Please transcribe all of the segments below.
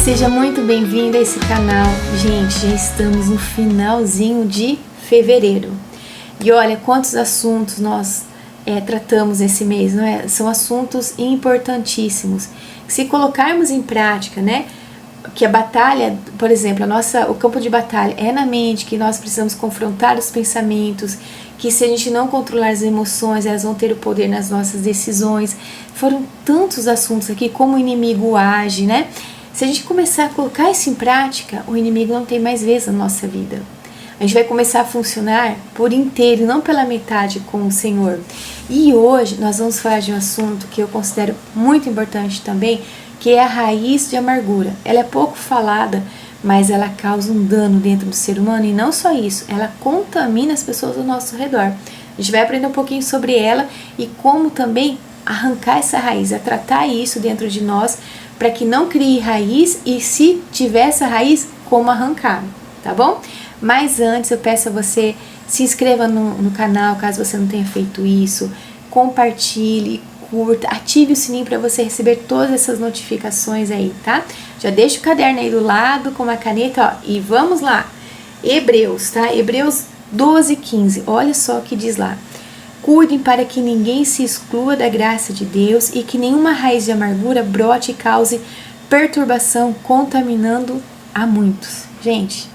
Seja muito bem-vindo a esse canal. Gente, já estamos no finalzinho de fevereiro. E olha quantos assuntos nós tratamos esse mês, não é? São assuntos importantíssimos. Se colocarmos em prática, né? Que a batalha, por exemplo, o campo de batalha é na mente, que nós precisamos confrontar os pensamentos, que se a gente não controlar as emoções, elas vão ter o poder nas nossas decisões. Foram tantos assuntos aqui, como o inimigo age, né? Se a gente começar a colocar isso em prática, o inimigo não tem mais vez na nossa vida. A gente vai começar a funcionar por inteiro, não pela metade com o Senhor. E hoje nós vamos falar de um assunto que eu considero muito importante também, que é a raiz de amargura. Ela é pouco falada, mas ela causa um dano dentro do ser humano. E não só isso, ela contamina as pessoas ao nosso redor. A gente vai aprender um pouquinho sobre ela e como também arrancar essa raiz, a tratar isso dentro de nós, para que não crie raiz e se tiver essa raiz, como arrancar, tá bom? Mas antes eu peço a você, se inscreva no canal caso você não tenha feito isso, compartilhe, curta, ative o sininho para você receber todas essas notificações aí, tá? Já deixa o caderno aí do lado com uma caneta, ó, e vamos lá. Hebreus, tá? Hebreus 12:15, olha só o que diz lá. Cuidem para que ninguém se exclua da graça de Deus e que nenhuma raiz de amargura brote e cause perturbação, contaminando a muitos. Gente,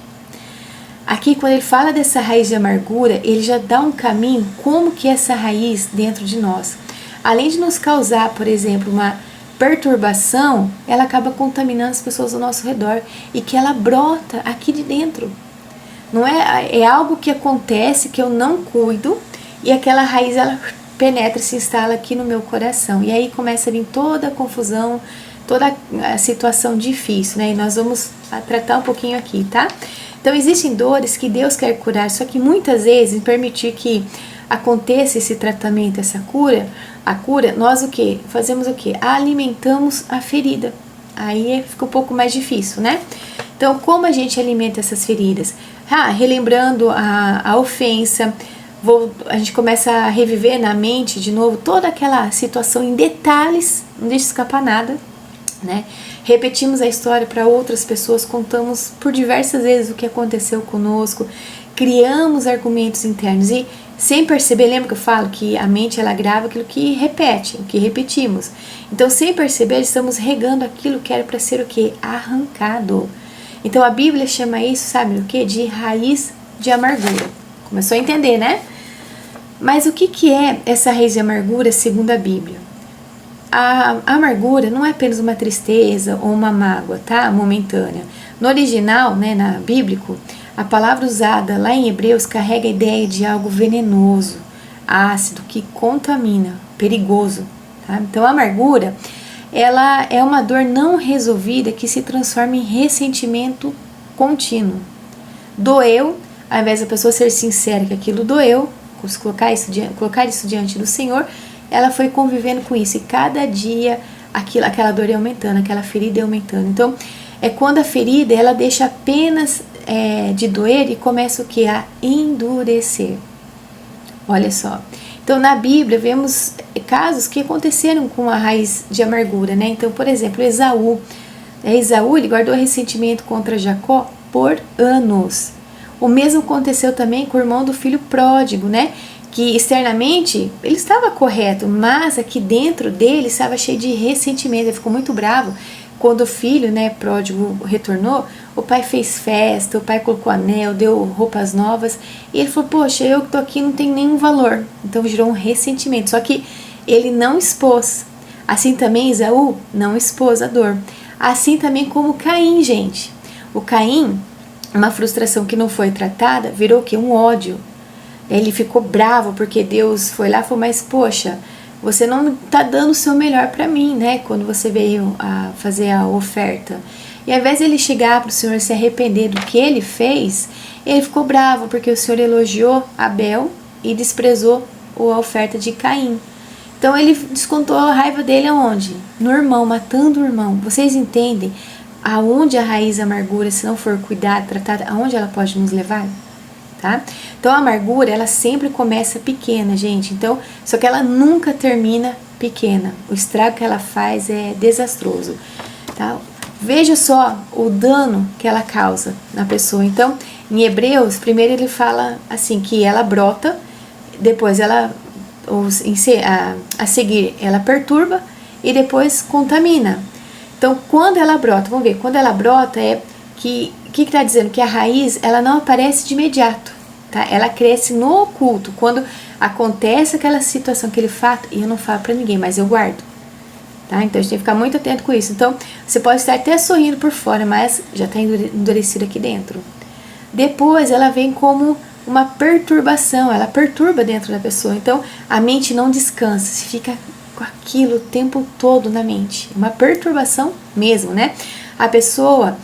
aqui quando ele fala dessa raiz de amargura, ele já dá um caminho como que é essa raiz dentro de nós. Além de nos causar, por exemplo, uma perturbação, ela acaba contaminando as pessoas ao nosso redor e que ela brota aqui de dentro. Não é algo que acontece que eu não cuido, e aquela raiz, ela penetra e se instala aqui no meu coração. E aí começa a vir toda a confusão, toda a situação difícil, né? E nós vamos tratar um pouquinho aqui, tá? Então, existem dores que Deus quer curar, só que muitas vezes, em permitir que aconteça esse tratamento, essa cura, nós o quê? Fazemos o quê? Alimentamos a ferida. Aí fica um pouco mais difícil, né? Então, como a gente alimenta essas feridas? Relembrando a ofensa, a gente começa a reviver na mente de novo toda aquela situação em detalhes, não deixa escapar nada, né? Repetimos a história para outras pessoas, contamos por diversas vezes o que aconteceu conosco, criamos argumentos internos e sem perceber, lembra que eu falo que a mente ela grava aquilo que repete, o que repetimos. Então, sem perceber, estamos regando aquilo que era para ser o quê? Arrancado. Então, a Bíblia chama isso, sabe o quê? De raiz de amargura. Começou a entender, né? Mas o que é essa raiz de amargura segundo a Bíblia? A amargura não é apenas uma tristeza ou uma mágoa, tá? Momentânea. No original, né, na bíblico, a palavra usada lá em Hebreus carrega a ideia de algo venenoso, ácido, que contamina, perigoso, tá? Então a amargura, ela é uma dor não resolvida que se transforma em ressentimento contínuo. Doeu, ao invés da pessoa ser sincera que aquilo doeu, colocar isso diante do Senhor, ela foi convivendo com isso. E cada dia aquela dor ia aumentando, aquela ferida ia aumentando. Então, é quando a ferida ela deixa apenas de doer e começa o que? A endurecer. Olha só. Então, na Bíblia, vemos casos que aconteceram com a raiz de amargura, né? Então, por exemplo, Esaú. Esaú, ele guardou ressentimento contra Jacó por anos. O mesmo aconteceu também com o irmão do filho pródigo, né? Que externamente ele estava correto, mas aqui dentro dele estava cheio de ressentimento. Ele ficou muito bravo quando o filho, né, pródigo retornou. O pai fez festa, o pai colocou anel, deu roupas novas. E ele falou, poxa, eu que tô aqui não tenho nenhum valor. Então gerou um ressentimento. Só que ele não expôs. Assim também Esaú não expôs a dor. Assim também como Caim, gente. O Caim, uma frustração que não foi tratada, virou o quê? Um ódio. Ele ficou bravo porque Deus foi lá e falou, mas poxa, você não está dando o seu melhor para mim, né? Quando você veio a fazer a oferta. E ao invés de ele chegar para o Senhor se arrepender do que ele fez, ele ficou bravo porque o Senhor elogiou Abel e desprezou a oferta de Caim. Então ele descontou a raiva dele aonde? No irmão, matando o irmão. Vocês entendem aonde a raiz da amargura, se não for cuidada, tratada, aonde ela pode nos levar? Tá? Então a amargura, ela sempre começa pequena, gente. Então, só que ela nunca termina pequena. O estrago que ela faz é desastroso, tá? Veja só o dano que ela causa na pessoa. Então, em Hebreus, primeiro ele fala assim, que ela brota, depois ela, a seguir, ela perturba e depois contamina. Então, quando ela brota, vamos ver, quando ela brota é que está dizendo? Que a raiz, ela não aparece de imediato, tá? Ela cresce no oculto, quando acontece aquela situação, aquele fato, e eu não falo pra ninguém, mas eu guardo, tá? Então, a gente tem que ficar muito atento com isso. Então, você pode estar até sorrindo por fora, mas já está endurecido aqui dentro. Depois, ela vem como uma perturbação, ela perturba dentro da pessoa. Então, a mente não descansa, se fica com aquilo o tempo todo na mente. Uma perturbação mesmo, né? A pessoa,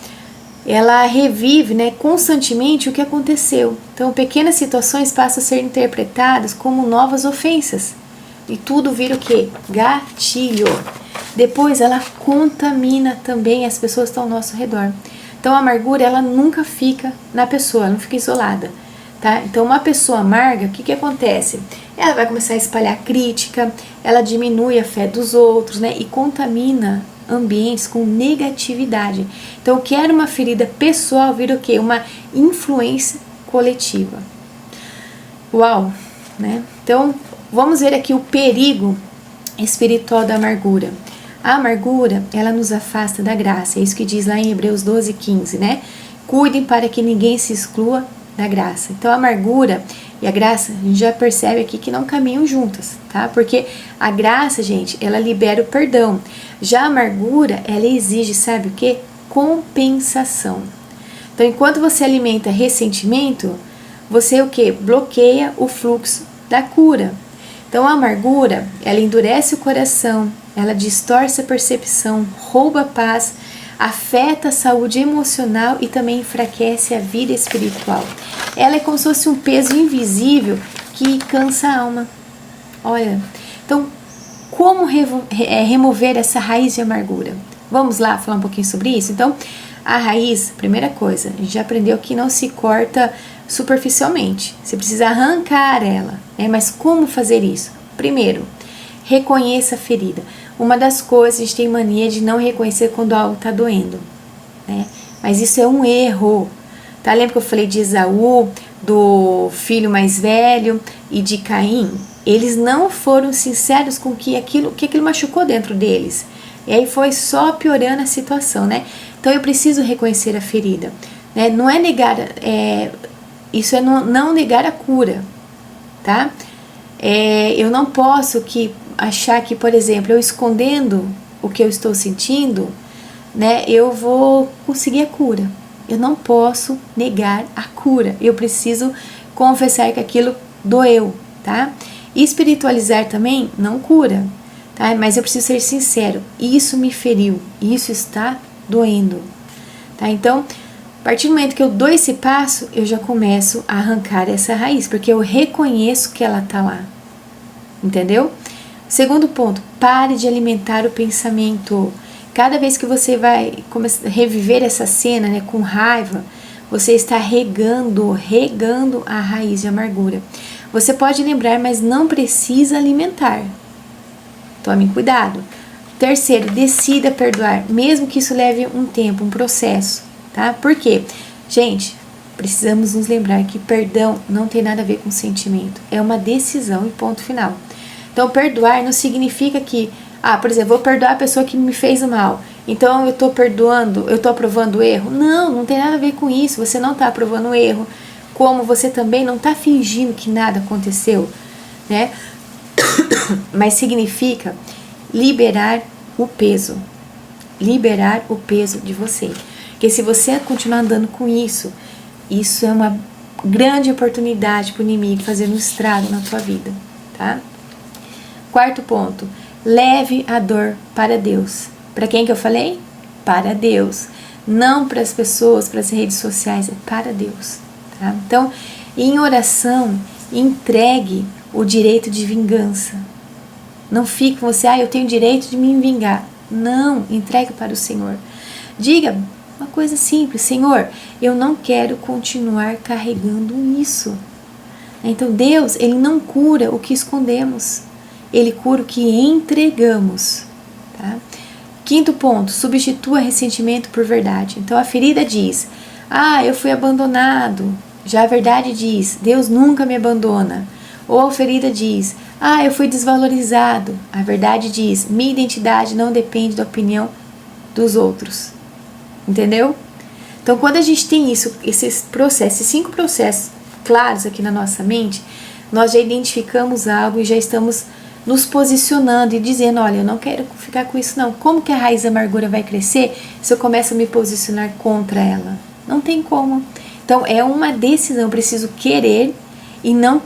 ela revive, né, constantemente o que aconteceu. Então, pequenas situações passam a ser interpretadas como novas ofensas. E tudo vira o quê? Gatilho. Depois, ela contamina também as pessoas que estão ao nosso redor. Então, a amargura, ela nunca fica na pessoa, ela não fica isolada. Tá? Então, uma pessoa amarga, o que acontece? Ela vai começar a espalhar crítica, ela diminui a fé dos outros, né? E contamina ambientes com negatividade. Então, o que era uma ferida pessoal vira o quê? Uma influência coletiva. Uau! Né? Então, vamos ver aqui o perigo espiritual da amargura. A amargura, ela nos afasta da graça. É isso que diz lá em Hebreus 12:15, né? Cuidem para que ninguém se exclua da graça. Então, a amargura e a graça, a gente já percebe aqui que não caminham juntas, tá? Porque a graça, gente, ela libera o perdão. Já a amargura, ela exige, sabe o quê? Compensação. Então, enquanto você alimenta ressentimento, você o quê? Bloqueia o fluxo da cura. Então, a amargura, ela endurece o coração, ela distorce a percepção, rouba a paz, afeta a saúde emocional e também enfraquece a vida espiritual. Ela é como se fosse um peso invisível que cansa a alma. Olha, então, como remover essa raiz de amargura? Vamos lá falar um pouquinho sobre isso? Então, a raiz, primeira coisa, a gente já aprendeu que não se corta superficialmente. Você precisa arrancar ela, né? Mas como fazer isso? Primeiro, reconheça a ferida. Uma das coisas, a gente tem mania de não reconhecer quando algo está doendo, né? Mas isso é um erro, tá? Lembra que eu falei de Esaú, do filho mais velho e de Caim? Eles não foram sinceros com que aquilo machucou dentro deles. E aí foi só piorando a situação, né? Então eu preciso reconhecer a ferida, né? Não é negar, isso é não negar a cura, tá? Eu não posso achar que, por exemplo, eu escondendo o que eu estou sentindo, né, eu vou conseguir a cura. Eu não posso negar a cura. Eu preciso confessar que aquilo doeu, tá? Espiritualizar também não cura, tá? Mas eu preciso ser sincero. Isso me feriu. Isso está doendo, tá? Então, a partir do momento que eu dou esse passo, eu já começo a arrancar essa raiz, porque eu reconheço que ela tá lá. Entendeu? Segundo ponto, pare de alimentar o pensamento. Cada vez que você vai reviver essa cena, né, com raiva, você está regando a raiz de amargura. Você pode lembrar, mas não precisa alimentar. Tome cuidado. Terceiro, decida perdoar, mesmo que isso leve um tempo, um processo, tá? Por quê? Gente, precisamos nos lembrar que perdão não tem nada a ver com sentimento. É uma decisão e ponto final. Então, perdoar não significa que, por exemplo, vou perdoar a pessoa que me fez mal. Então, eu estou perdoando, eu estou aprovando o erro. Não tem nada a ver com isso. Você não está aprovando o erro. Como você também não está fingindo que nada aconteceu, né? Mas significa liberar o peso. Liberar o peso de você. Porque se você continuar andando com isso é uma grande oportunidade para o inimigo fazer um estrago na tua vida, tá? Quarto ponto, leve a dor para Deus. Para quem que eu falei? Para Deus. Não para as pessoas, para as redes sociais, é para Deus. Tá? Então, em oração, entregue o direito de vingança. Não fique com você, eu tenho direito de me vingar. Não, entregue para o Senhor. Diga uma coisa simples: Senhor, eu não quero continuar carregando isso. Então Deus, Ele não cura o que escondemos, Ele cura o que entregamos. Tá? Quinto ponto: substitua ressentimento por verdade. Então a ferida diz: eu fui abandonado. Já a verdade diz: Deus nunca me abandona. Ou a ferida diz: eu fui desvalorizado. A verdade diz: minha identidade não depende da opinião dos outros. Entendeu? Então quando a gente tem esses 5 processos claros aqui na nossa mente, nós já identificamos algo e já estamos nos posicionando e dizendo: olha, eu não quero ficar com isso não. Como que a raiz da amargura vai crescer se eu começo a me posicionar contra ela? Não tem como. Então é uma decisão, eu preciso querer e não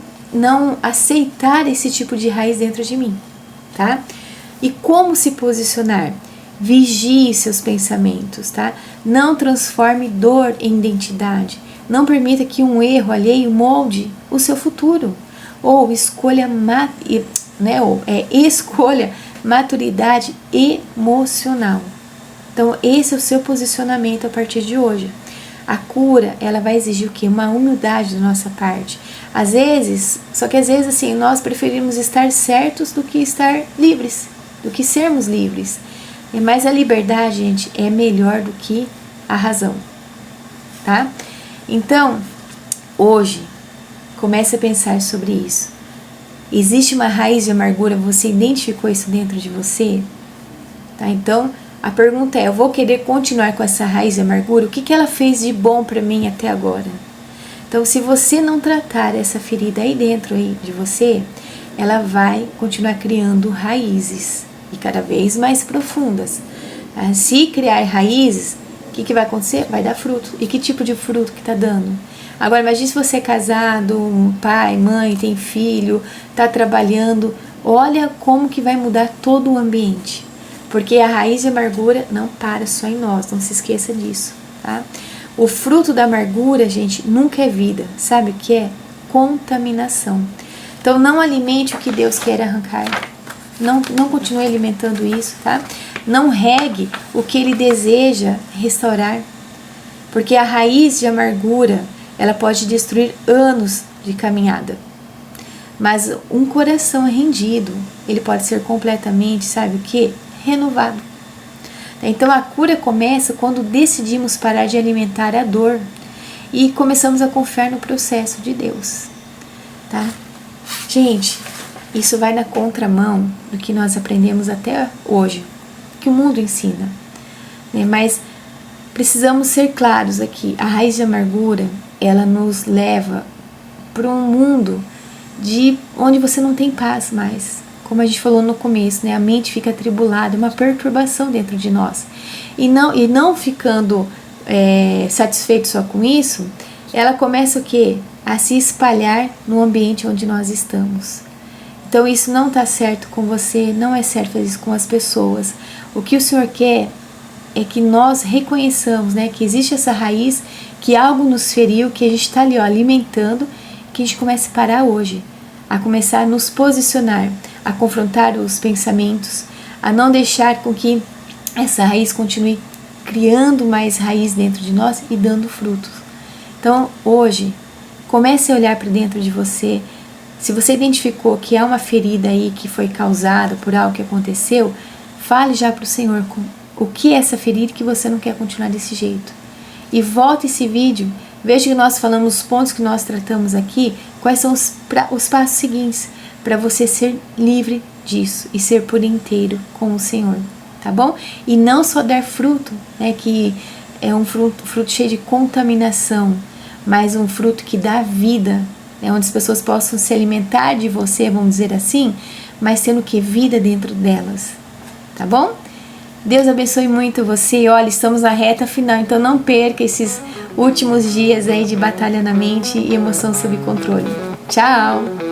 aceitar esse tipo de raiz dentro de mim, tá? E como se posicionar? Vigie seus pensamentos, tá? Não transforme dor em identidade. Não permita que um erro alheio molde o seu futuro. Ou escolha maturidade emocional. Então esse é o seu posicionamento a partir de hoje. A cura, ela vai exigir o quê? Uma humildade da nossa parte. Às vezes assim, nós preferimos estar certos do que estar livres, do que sermos livres. Mas a liberdade, gente, é melhor do que a razão, tá? Então, hoje, comece a pensar sobre isso. Existe uma raiz de amargura, você identificou isso dentro de você? Tá? Então, a pergunta é: eu vou querer continuar com essa raiz de amargura? O que ela fez de bom para mim até agora? Então, se você não tratar essa ferida aí dentro de você, ela vai continuar criando raízes e cada vez mais profundas. Se criar raízes, o que vai acontecer? Vai dar fruto. E que tipo de fruto que está dando? Agora, imagine se você é casado, pai, mãe, tem filho, está trabalhando. Olha como que vai mudar todo o ambiente. Porque a raiz de amargura não para só em nós, não se esqueça disso, tá? O fruto da amargura, gente, nunca é vida. Sabe o que é? Contaminação. Então não alimente o que Deus quer arrancar. Não continue alimentando isso, tá? Não regue o que Ele deseja restaurar. Porque a raiz de amargura, ela pode destruir anos de caminhada. Mas um coração rendido, ele pode ser completamente, sabe o que? Renovado. Então a cura começa quando decidimos parar de alimentar a dor e começamos a confiar no processo de Deus, tá? Gente, isso vai na contramão do que nós aprendemos até hoje, que o mundo ensina, né? Mas precisamos ser claros aqui: a raiz de amargura, ela nos leva para um mundo onde você não tem paz mais. Como a gente falou no começo, né? A mente fica atribulada, uma perturbação dentro de nós. E não ficando satisfeito só com isso, ela começa o quê? A se espalhar no ambiente onde nós estamos. Então isso não está certo com você, não é certo fazer isso com as pessoas. O que o Senhor quer é que nós reconheçamos, né, que existe essa raiz, que algo nos feriu, que a gente está ali alimentando, que a gente comece a parar hoje, a começar a nos posicionar, a confrontar os pensamentos, a não deixar com que essa raiz continue criando mais raiz dentro de nós e dando frutos. Então hoje, comece a olhar para dentro de você. Se você identificou que há uma ferida aí que foi causada por algo que aconteceu, fale já para o Senhor o que é essa ferida, que você não quer continuar desse jeito. E volte esse vídeo, veja que nós falamos os pontos que nós tratamos aqui, quais são os passos seguintes para você ser livre disso e ser por inteiro com o Senhor, tá bom? E não só dar fruto, né, que é um fruto cheio de contaminação, mas um fruto que dá vida, né, onde as pessoas possam se alimentar de você, vamos dizer assim, mas tendo que vida dentro delas, tá bom? Deus abençoe muito você. Olha, estamos na reta final, então não perca esses últimos dias aí de batalha na mente e emoção sob controle. Tchau!